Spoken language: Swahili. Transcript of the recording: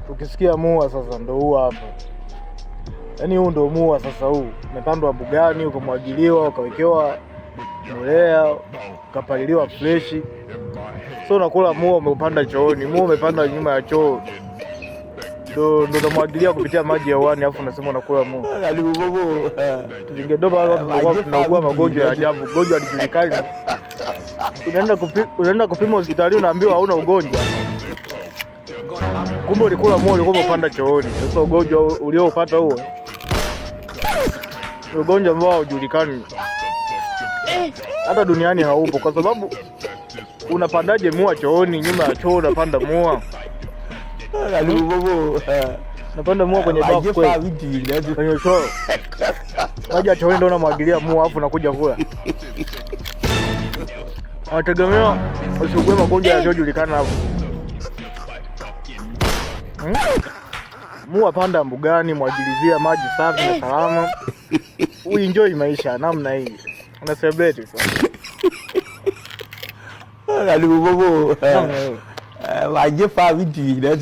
Ukisikia mua sasa ndo huu hapa. Yaani huu ndo mua sasa huu. Umepandwa mbugani, ukamwagiliwa, ukawekewa mbolea, ukapaliliwa fresh. So unakula mua umepanda chooni, mua umepanda nyuma ya choo. Ndo unamwagilia kupitia maji ya uani alafu unasema unakula mua. Tungedoba watu tunaugua magonjwa ya ajabu, magonjwa halijulikani. Unaenda kupima hospitali unaambiwa hauna ugonjwa. Kumbe ulikula mua ulikuwa umepanda chooni. Sasa ugonjwa uliopata huo ugonjwa ambao haujulikani. Hata duniani haupo kwa sababu unapandaje mua chooni, nyuma ya choo unapanda mua? Napanda mua kwenye bafu kwenye choo. Maji ya chooni ndio unamwagilia mua afu unakuja kula. Anategemea usiugue magonjwa yasiyojulikana hapo. Mua panda mbugani, mwagilizia maji safi na salama. Uenjoy maisha namna hii. Una celebrate sasa. Waje fa video